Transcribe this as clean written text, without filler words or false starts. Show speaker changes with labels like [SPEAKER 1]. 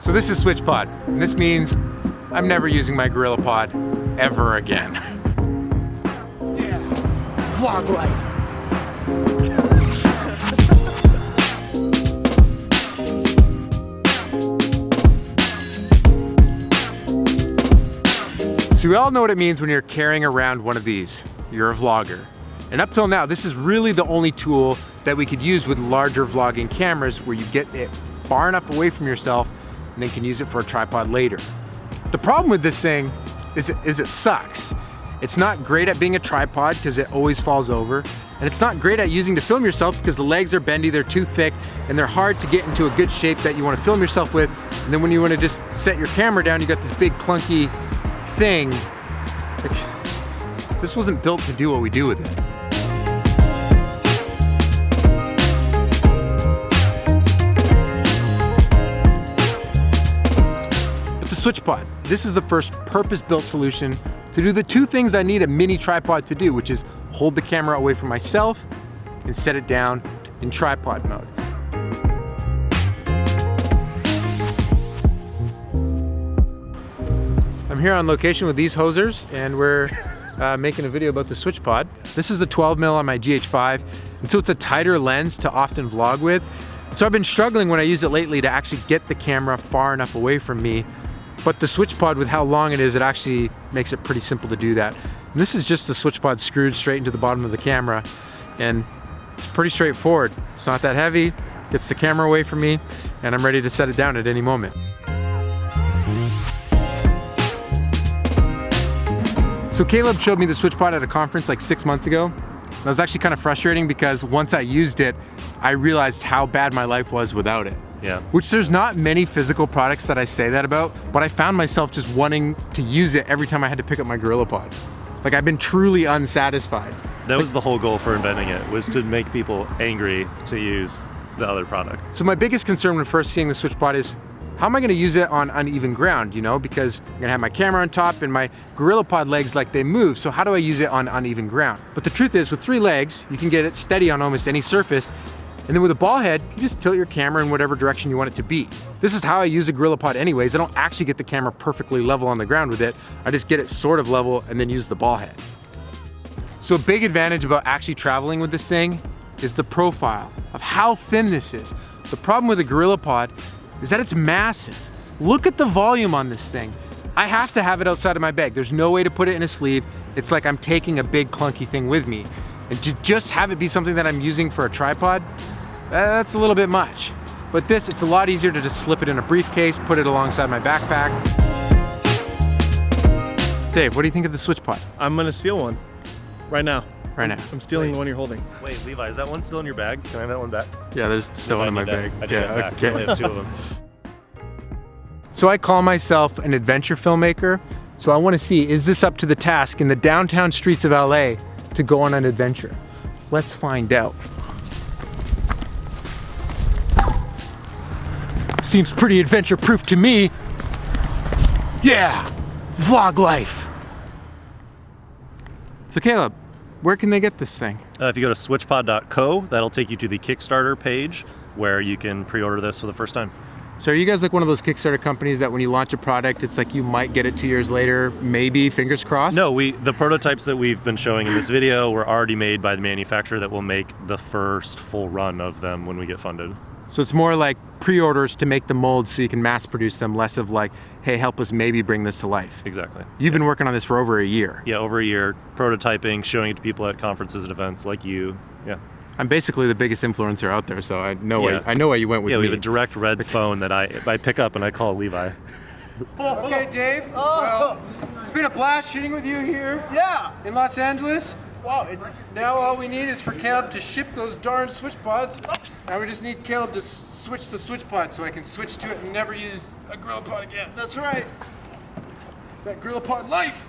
[SPEAKER 1] So this is Switchpod, and this means I'm never using my Gorillapod ever again.
[SPEAKER 2] Yeah, vlog life.
[SPEAKER 1] So we all know what it means when you're carrying around one of these. You're a vlogger. And up till now, this is really the only tool that we could use with larger vlogging cameras where you get it far enough away from yourself and then can use it for a tripod later. The problem with this thing is it sucks. It's not great at being a tripod because it always falls over. And it's not great at using to film yourself because the legs are bendy, they're too thick, and they're hard to get into a good shape that you want to film yourself with. And then when you want to just set your camera down, you got this big clunky thing. Like, this wasn't built to do what we do with it. But the Switchpod, this is the first purpose-built solution to do the two things I need a mini tripod to do, which is hold the camera away from myself and set it down in tripod mode. I'm here on location with these hosers, and we're making a video about the Switchpod. This is the 12mm on my GH5, and so it's a tighter lens to often vlog with. So I've been struggling when I use it lately to actually get the camera far enough away from me. But the Switchpod, with how long it is, it actually makes it pretty simple to do that. And this is just the Switchpod screwed straight into the bottom of the camera, and it's pretty straightforward. It's not that heavy, gets the camera away from me, and I'm ready to set it down at any moment. So Caleb showed me the Switchpod at a conference like 6 months ago. And it was actually kind of frustrating because once I used it, I realized how bad my life was without it.
[SPEAKER 3] Yeah.
[SPEAKER 1] Which there's not many physical products that I say that about, but I found myself just wanting to use it every time I had to pick up my Gorillapod. Like, I've been truly unsatisfied.
[SPEAKER 3] That was the whole goal for inventing it, was to make people angry to use the other product.
[SPEAKER 1] So my biggest concern when first seeing the Switchpod is, how am I gonna use it on uneven ground, you know? Because I'm gonna have my camera on top and my Gorillapod legs, like, they move, so how do I use it on uneven ground? But the truth is, with 3 legs, you can get it steady on almost any surface, and then with a ball head, you just tilt your camera in whatever direction you want it to be. This is how I use a Gorillapod anyways. I don't actually get the camera perfectly level on the ground with it. I just get it sort of level and then use the ball head. So a big advantage about actually traveling with this thing is the profile of how thin this is. The problem with a Gorillapod is that it's massive. Look at the volume on this thing. I have to have it outside of my bag. There's no way to put it in a sleeve. It's like I'm taking a big clunky thing with me. And to just have it be something that I'm using for a tripod, that's a little bit much. But this, it's a lot easier to just slip it in a briefcase, put it alongside my backpack. Dave, what do you think of the Switchpod?
[SPEAKER 4] I'm gonna steal one right now.
[SPEAKER 1] Right now.
[SPEAKER 4] I'm stealing the one you're holding.
[SPEAKER 3] Wait, Levi, is that one still in your bag? Can I have that one back?
[SPEAKER 1] Yeah, there's still one in my bag.
[SPEAKER 3] I did that back. I only have 2 of them.
[SPEAKER 1] So I call myself an adventure filmmaker. So I want to see, is this up to the task in the downtown streets of LA to go on an adventure? Let's find out. Seems pretty adventure-proof to me. Yeah, vlog life. So Caleb, where can they get this thing?
[SPEAKER 3] If you go to switchpod.co, that'll take you to the Kickstarter page where you can pre-order this for the first time.
[SPEAKER 1] So are you guys like one of those Kickstarter companies that when you launch a product, it's like you might get it 2 years later, maybe, fingers crossed?
[SPEAKER 3] No, the prototypes that we've been showing in this video were already made by the manufacturer that will make the first full run of them when we get funded.
[SPEAKER 1] So it's more like pre-orders to make the molds so you can mass produce them, less of like, hey, help us maybe bring this to life.
[SPEAKER 3] Exactly.
[SPEAKER 1] You've been working on this for over a year.
[SPEAKER 3] Yeah, over a year, prototyping, showing it to people at conferences and events like you. Yeah.
[SPEAKER 1] I'm basically the biggest influencer out there, so I know why you went with me.
[SPEAKER 3] Yeah, we have a direct red phone that I pick up and I call Levi.
[SPEAKER 1] Okay, Dave. Well, it's been a blast shooting with you here.
[SPEAKER 2] Yeah.
[SPEAKER 1] In Los Angeles.
[SPEAKER 2] Wow.
[SPEAKER 1] Now all we need is for Caleb to ship those darn Switchpods. Now we just need Caleb to switch the Switchpod so I can switch to it and never use a Gorillapod again.
[SPEAKER 2] That's right.
[SPEAKER 1] That Gorillapod life.